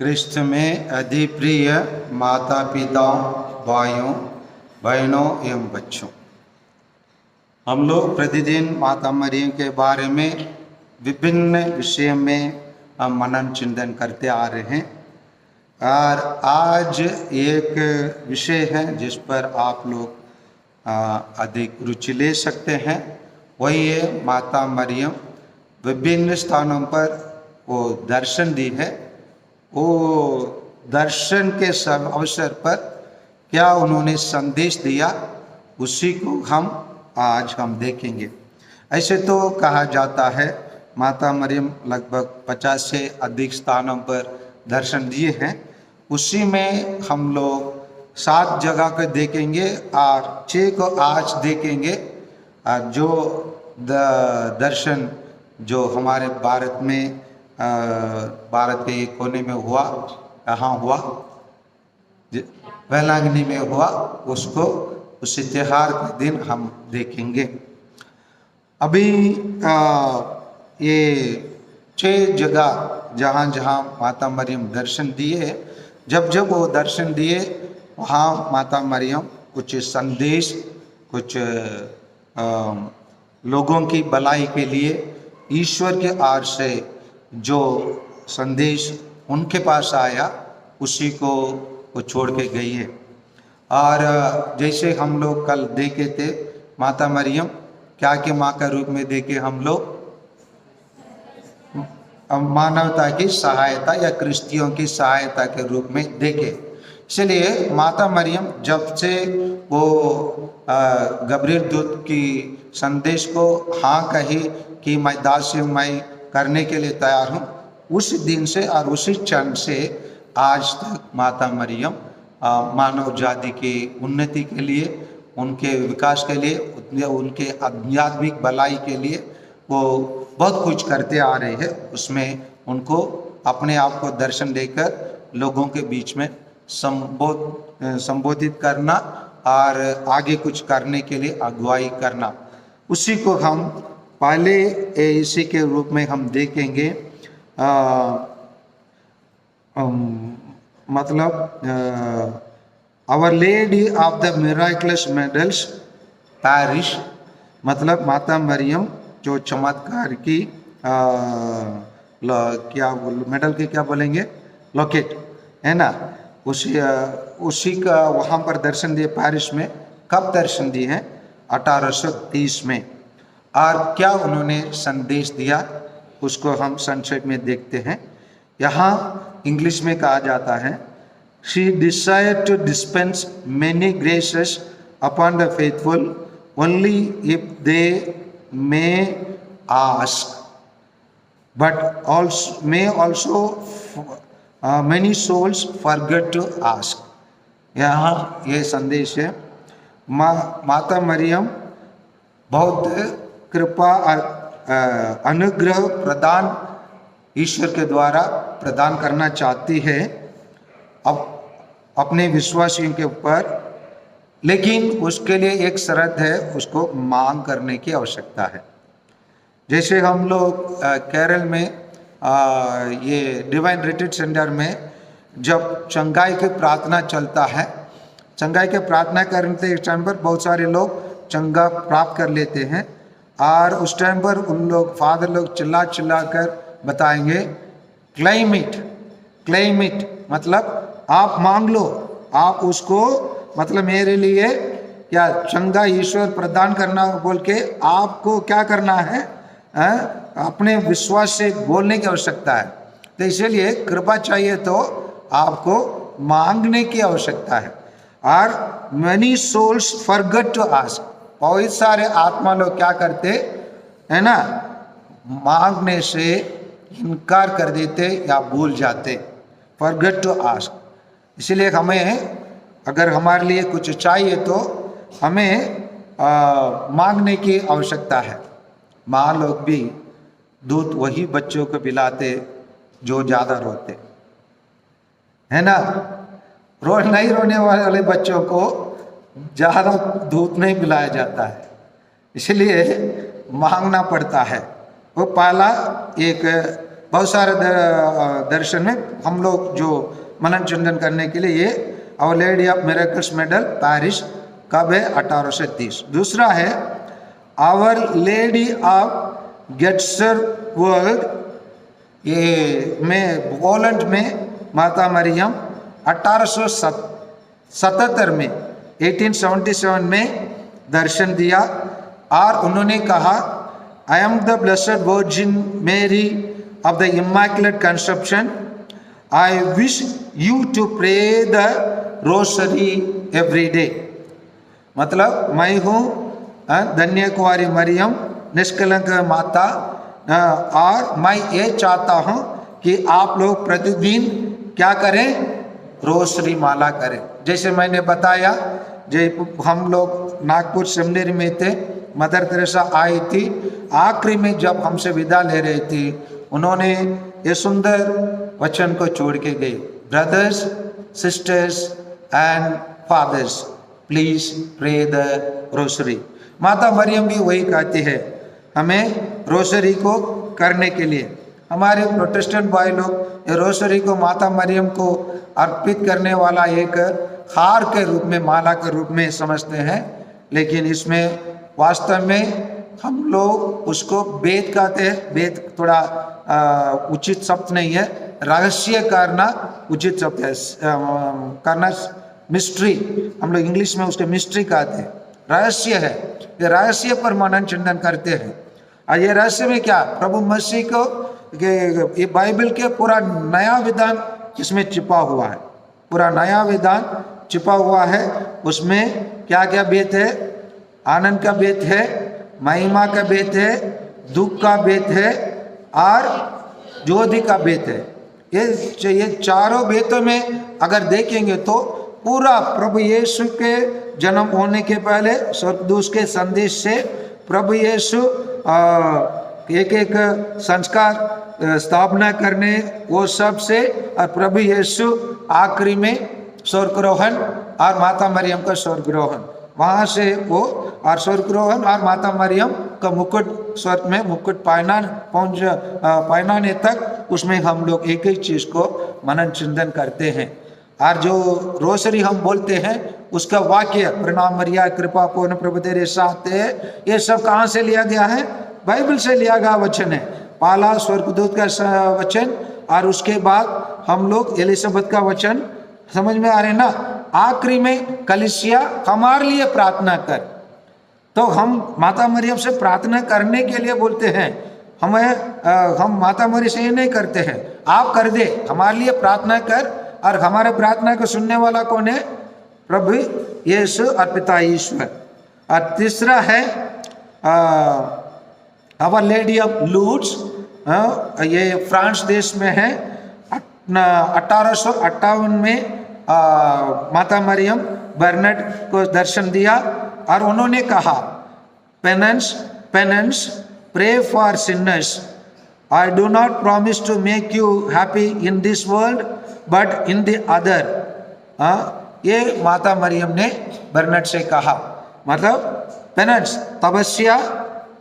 क्रिस्त में अधिप्रिय माता पिता भाइयों बहनों एवं बच्चों, हम लोग प्रतिदिन माता मरियम के बारे में विभिन्न विषय में हम मनन चिंतन करते आ रहे हैं। और आज एक विषय है जिस पर आप लोग अधिक रुचि ले सकते हैं, वही है माता मरियम विभिन्न स्थानों पर वो दर्शन दी है। वो दर्शन के सब अवसर पर क्या उन्होंने संदेश दिया, उसी को आज हम देखेंगे। ऐसे तो कहा जाता है माता मरियम लगभग 50 से अधिक स्थानों पर दर्शन दिए हैं। उसी में हम लोग 7 जगह को देखेंगे और 6 को आज देखेंगे। जो दर्शन जो हमारे भारत में भारत के एक कोने में हुआ, कहाँ हुआ, वेलांगनी में हुआ, उसको उस त्योहार के दिन हम देखेंगे। अभी ये 6 जगह जहाँ जहाँ माता मरियम दर्शन दिए, जब वो दर्शन दिए वहाँ माता मरियम कुछ संदेश, कुछ लोगों की भलाई के लिए ईश्वर के आर से जो संदेश उनके पास आया, उसी को वो छोड़ के गई है। और जैसे हम लोग कल देखे थे, माता मरियम क्या के माँ का रूप में देखे हम लोग मानवता की सहायता या क्रिस्तियों की सहायता के रूप में देखे। इसलिए माता मरियम जब से वो गब्रियल दूत की संदेश को हाँ कही कि मैं दास्यमय करने के लिए तैयार हूँ, उस दिन से और उसी क्षण से आज तक माता मरियम मानव जाति की उन्नति के लिए, उनके विकास के लिए, उनके आध्यात्मिक भलाई के लिए वो बहुत कुछ करते आ रहे हैं। उसमें उनको अपने आप को दर्शन देकर लोगों के बीच में संबोधित करना और आगे कुछ करने के लिए अगुवाई करना, उसी को हम पहले इसी के रूप में हम देखेंगे। मतलब our lady of the miraculous medals parish, मतलब माता मरियम जो चमत्कार की क्या मेडल के क्या बोलेंगे, लॉकेट है ना, उसी का वहाँ पर दर्शन दिए पैरिस में। कब दर्शन दिए हैं? 1830 में। और क्या उन्होंने संदेश दिया, उसको हम संक्षेप में देखते हैं। यहाँ इंग्लिश में कहा जाता है, She desired to dispense many graces upon the faithful only if they may ask, but also may also many souls forget to ask। यहाँ ये संदेश है, माता मरियम बहुत कृपा और अनुग्रह प्रदान ईश्वर के द्वारा प्रदान करना चाहती है अब अपने विश्वासियों के ऊपर, लेकिन उसके लिए एक शर्त है, उसको मांग करने की आवश्यकता है। जैसे हम लोग केरल में ये डिवाइन रिट्रीट सेंटर में जब चंगाई की प्रार्थना चलता है, चंगाई की प्रार्थना करते टाइम पर बहुत सारे लोग चंगा प्राप्त कर लेते हैं। और उस टाइम पर उन लोग फादर लोग चिल्ला चिल्ला कर बताएंगे, क्लेम इट, मतलब आप मांग लो, आप उसको, मतलब मेरे लिए क्या चंगा ईश्वर प्रदान करना बोल के आपको क्या करना है, अपने विश्वास से बोलने की आवश्यकता है। तो इसलिए कृपा चाहिए तो आपको मांगने की आवश्यकता है। और many souls forget to ask, बहुत सारे आत्मा लोग क्या करते है ना, मांगने से इनकार कर देते या भूल जाते, forget to ask। इसलिए हमें अगर हमारे लिए कुछ चाहिए तो हमें मांगने की आवश्यकता है। माँ लोग भी दूध वही बच्चों को पिलाते जो ज़्यादा रोते है ना, नहीं रोने वाले बच्चों को ज़्यादा दूध नहीं पिलाया जाता है, इसलिए मांगना पड़ता है। वो पहला एक बहुत सारे दर्शन में हम लोग जो मनन चिंतन करने के लिए ये our lady of miracles medal Paris कब है 1830। दूसरा है आवर लेडी ऑफ गेट्सर वर्ल्ड, ये में पोलैंड में माता मरियम 1877 में 1877 में दर्शन दिया और उन्होंने कहा I am the blessed virgin Mary of the immaculate conception, I wish you to pray the rosary every day. मतलब मैं हूँ धन्य कुंवारी मरियम निष्कलंक माता और मैं ये चाहता हूँ कि आप लोग प्रतिदिन क्या करें, रोसरी माला करें। जैसे मैंने बताया हम लोग नागपुर सेमिनरी में थे, मदर तेरेसा आई थी, आखिरी में जब हमसे विदा ले रही थी उन्होंने ये सुंदर वचन को छोड़ के गई, brothers sisters and fathers please pray the rosary. माता मरियम भी वही कहती है हमें रोसरी को करने के लिए। हमारे प्रोटेस्टेंट भाई लोग ये रोसरी को माता मरियम को अर्पित करने वाला एक हार के रूप में, माला के रूप में समझते हैं, लेकिन इसमें वास्तव में हम लोग उसको वेद कहते हैं। वेद थोड़ा उचित शब्द नहीं है, रहस्य करना उचित शब्द है, करना मिस्ट्री, हम लोग इंग्लिश में उसके मिस्ट्री कहते हैं, रहस्य है। ये रहस्य पर मनन चिंतन करते हैं। और ये रहस्य में क्या, प्रभु मसीह को ये बाइबल के पूरा नया विधान इसमें छिपा हुआ है, पूरा नया विधान छिपा हुआ है। उसमें क्या क्या भेद है, आनंद का भेद है, महिमा का भेद है, दुख का भेद है और ज्योति का भेद है। ये चारों भेदों में अगर देखेंगे तो पूरा प्रभु यीशु के जन्म होने के पहले स्वर्गदूत के संदेश से प्रभु यीशु एक एक संस्कार स्थापना करने वो सब से, और प्रभु यीशु आखिरी में स्वर्गरोहण और माता मरियम का स्वर्गरोहण, वहाँ से वो और स्वर्गरोहण और माता मरियम का मुकुट, स्वर्ग में मुकुट पहनाने तक, उसमें हम लोग एक एक चीज को मनन चिंतन करते हैं। और जो रोसरी हम बोलते हैं उसका वाक्य प्रणाम मरिया कृपा पूर्ण प्रभु तेरे साथ है, ये सब कहाँ से लिया गया है, बाइबल से लिया गया वचन है। पहला स्वर्गदूत का वचन और उसके बाद हम लोग एलिजाबेथ का वचन, समझ में आ रहे ना। आखिरी में कलीसिया हमारे लिए प्रार्थना कर, तो हम माता मरियम से प्रार्थना करने के लिए बोलते हैं। हम माता मरियम से ये नहीं करते हैं आप कर दे, हमारे लिए प्रार्थना कर, और हमारे प्रार्थना को सुनने वाला कौन है, प्रभु यीशु और पिता ईश्वर। और तीसरा है आवर लेडी ऑफ लूर्ड्स, ये फ्रांस देश में है। 1858 में माता मरियम बर्नर्ड को दर्शन दिया और उन्होंने कहा penance pray for sinners, I do not promise to make you happy in this world but in the other. ये माता मरियम ने बर्नर्ड से कहा, मतलब पेनेंस तपस्या,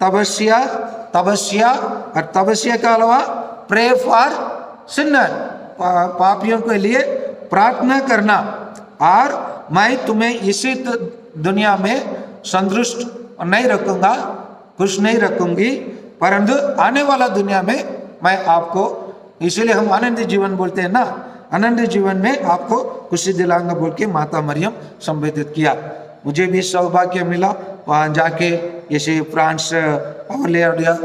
तपस्या तपस्या और तपस्या के अलावा प्रे फॉर सिनर, पापियों के लिए प्रार्थना करना, और मैं तुम्हें इसी दुनिया में संतुष्ट नहीं रखूंगा, खुश नहीं रखूंगी, परंतु आने वाला दुनिया में मैं आपको, इसीलिए हम आनंद जीवन बोलते हैं ना, आनंद जीवन में आपको खुशी दिलाऊंगा बोल के माता मरियम संबोधित किया। मुझे भी सौभाग्य मिला वहाँ जाके जैसे फ्रांस और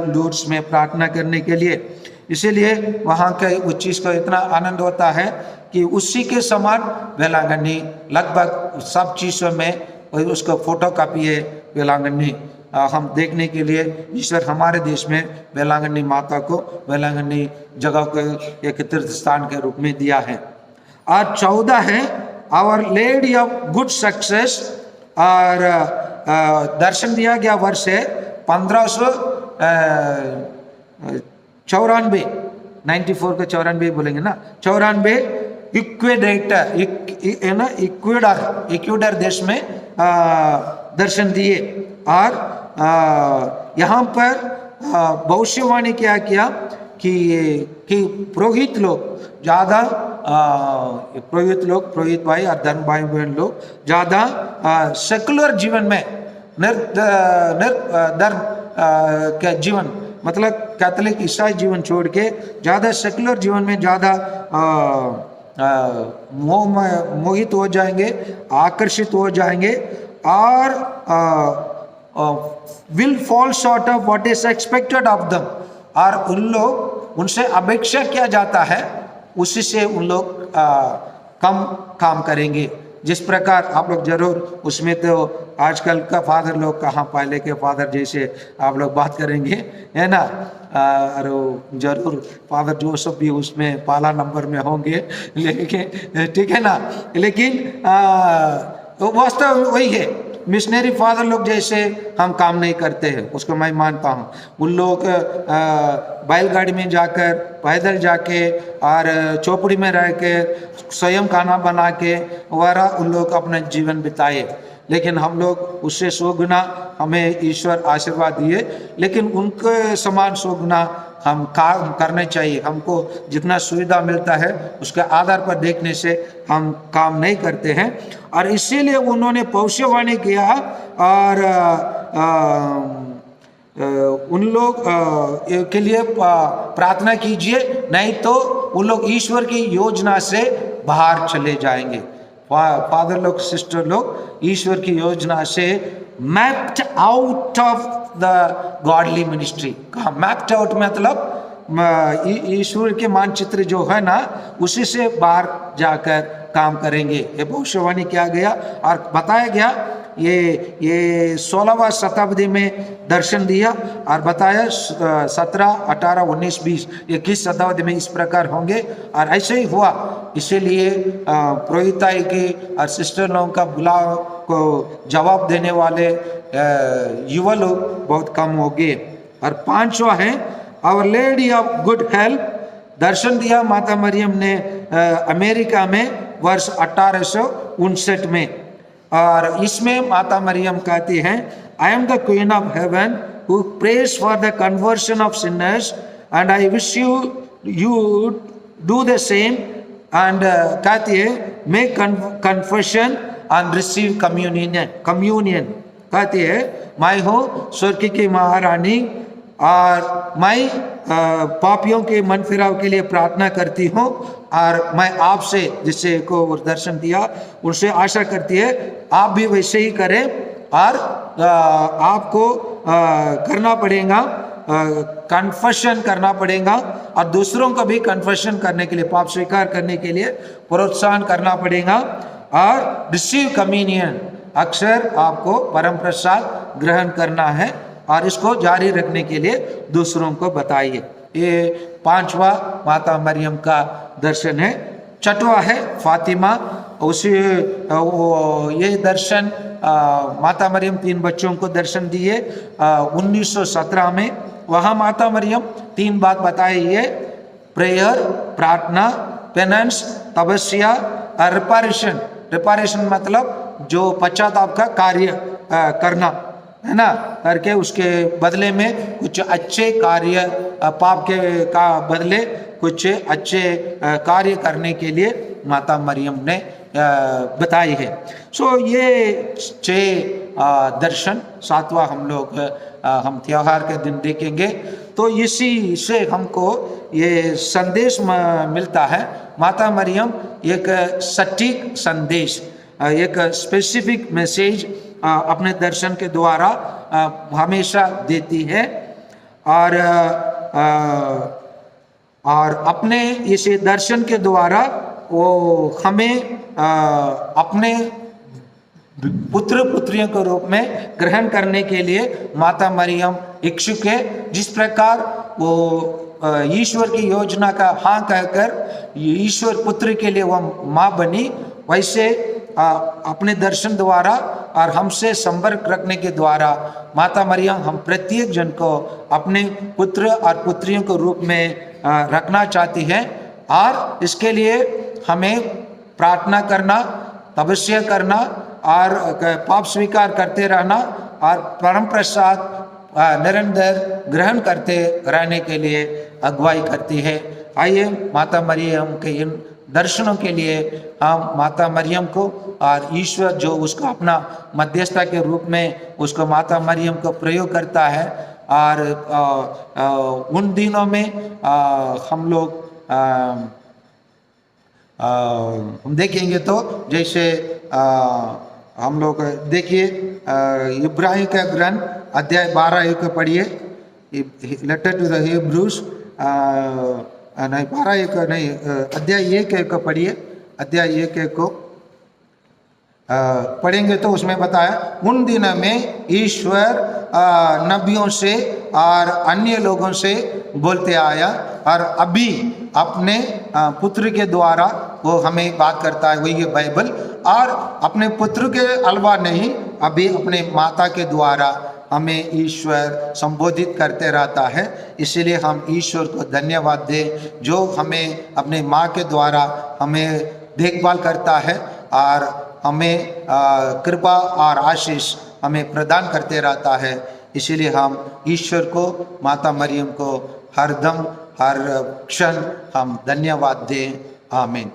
लूर्ड्स में प्रार्थना करने के लिए, इसीलिए वहाँ के उस चीज़ का इतना आनंद होता है कि उसी के समान वेलांगनी लगभग सब चीज़ों में उसका फोटो कापी है वेलांगनी। हम देखने के लिए ईश्वर हमारे देश में वेलांगनी माता को, वेलांगनी जगह को एक तीर्थ स्थान के रूप में दिया है। और 14 है our lady of good success, और दर्शन दिया गया वर्ष है 1594, 94 का 94 बोलेंगे ना, 94 इक्वेडेटर है ना, इक्वेडर देश में दर्शन दिए। और यहाँ पर भविष्यवाणी क्या किया कि पुरोहित लोग ज़्यादा पुरोहित भाई और धर्म भाई बहन लोग ज़्यादा सेकुलर जीवन में धर्म के जीवन मतलब कैथोलिक ईसाई जीवन छोड़ के ज़्यादा सेकुलर जीवन में ज़्यादा मोहित हो जाएंगे, आकर्षित हो जाएंगे और will fall short of what is expected of them, और उन लोग उनसे अपेक्षा किया जाता है उसी से उन लोग कम काम करेंगे। जिस प्रकार आप लोग जरूर उसमें तो आजकल का फादर लोग कहाँ पहले के फादर जैसे आप लोग बात करेंगे है ना, और जरूर फादर जोसेफ भी उसमें पहला नंबर में होंगे, लेकिन ठीक है ना, लेकिन वास्तव वही है, मिशनरी फादर लोग जैसे हम काम नहीं करते हैं उसको मैं मानता हूँ। उन लोग बैलगाड़ी में जाकर पैदल जाके और चौपड़ी में रह के स्वयं खाना बना के वगैरह उन लोग अपना जीवन बिताए, लेकिन हम लोग उससे 100 गुना हमें ईश्वर आशीर्वाद दिए, लेकिन उनके समान 100 गुना हम काम करने चाहिए। हमको जितना सुविधा मिलता है उसके आधार पर देखने से हम काम नहीं करते हैं, और इसीलिए उन्होंने भविष्यवाणी किया और उन लोग के लिए प्रार्थना कीजिए, नहीं तो उन लोग ईश्वर की योजना से बाहर चले जाएंगे। फादर लोग सिस्टर लोग ईश्वर की योजना से mapped out of the godly ministry. कहा मैप्ड आउट मतलब ईश्वर के मानचित्र जो है ना उसी से बाहर जाकर काम करेंगे। ये भविष्यवाणी किया गया और बताया गया, ये 16वां शताब्दी में दर्शन दिया और बताया 17, 18, 19, 20, 21 शताब्दी में इस प्रकार होंगे, और ऐसे ही हुआ। इसीलिए पुरोहिताई की और सिस्टर लोगों का बुलाव को जवाब देने वाले युवा लोग बहुत कम हो गए। और 5वां है our lady of good help, दर्शन दिया माता मरियम ने अमेरिका में वर्ष 1859 में, और इसमें माता मरियम कहती हैं आई am the queen of haven who praise for the conversion of Sinners and I wish you do the same, and कहती है make confession and receive communion. कहती है मैं हूँ स्वर्ग की महारानी और मैं पापियों के मन फिराव के लिए प्रार्थना करती हूँ, और मैं आपसे जिससे को दर्शन दिया उनसे आशा करती है आप भी वैसे ही करें, और आपको करना पड़ेगा, कन्फेशन करना पड़ेगा, और दूसरों को भी कन्फेशन करने के लिए, पाप स्वीकार करने के लिए प्रोत्साहन करना पड़ेगा, और रिसीव कम्युनियन अक्सर आपको परम प्रसाद ग्रहण करना है और इसको जारी रखने के लिए दूसरों को बताइए। ये 5वां माता मरियम का दर्शन है। 6वां है फातिमा, उसी ये दर्शन माता मरियम 3 बच्चों को दर्शन दिए 1917 में। वहाँ माता मरियम 3 बात बताई है, प्रेयर प्रार्थना, पेनेंस तपस्या, रिपारेशन। रिपारेशन मतलब जो पश्चाताप का कार्य करना है ना, करके उसके बदले में कुछ अच्छे कार्य, पाप के का बदले कुछ अच्छे कार्य करने के लिए माता मरियम ने बताई है। सो ये 6 दर्शन 7वां हम लोग हम त्योहार के दिन देखेंगे। तो इसी से हमको ये संदेश मिलता है, माता मरियम एक सटीक संदेश, एक स्पेसिफिक मैसेज अपने दर्शन के द्वारा हमेशा देती है, और अपने इस दर्शन के द्वारा वो हमें अपने पुत्र पुत्रियों के रूप में ग्रहण करने के लिए माता मरियम इच्छुक है। जिस प्रकार वो ईश्वर की योजना का हाँ कहकर ईश्वर पुत्र के लिए वह माँ बनी, वैसे अपने दर्शन द्वारा और हमसे संपर्क रखने के द्वारा माता मरियम हम प्रत्येक जन को अपने पुत्र और पुत्रियों के रूप में रखना चाहती है, और इसके लिए हमें प्रार्थना करना, तपस्या करना और पाप स्वीकार करते रहना और परम प्रसाद निरंतर ग्रहण करते रहने के लिए अगुवाई करती है। आइए माता मरियम के इन दर्शनों के लिए हम माता मरियम को और ईश्वर जो उसको अपना मध्यस्थता के रूप में उसको माता मरियम को प्रयोग करता है। और उन दिनों में हम लोग हम देखेंगे तो जैसे हम लोग देखिए इब्राहिम का ग्रंथ अध्याय 12 को पढ़िए, लेटर टू द हिब्रूज नहीं 12 नहीं अध्याय 1 को पढ़िए, अध्याय 1 को पढ़ेंगे तो उसमें बताया उन दिनों में ईश्वर नबियों से और अन्य लोगों से बोलते आया और अभी अपने पुत्र के द्वारा वो हमें बात करता है, वही है बाइबल। और अपने पुत्र के अलावा नहीं, अभी अपने माता के द्वारा हमें ईश्वर संबोधित करते रहता है। इसीलिए हम ईश्वर को धन्यवाद दें जो हमें अपने माँ के द्वारा हमें देखभाल करता है और हमें कृपा और आशीष हमें प्रदान करते रहता है। इसीलिए हम ईश्वर को, माता मरियम को हर दम हर क्षण हम धन्यवाद दें। आमीन।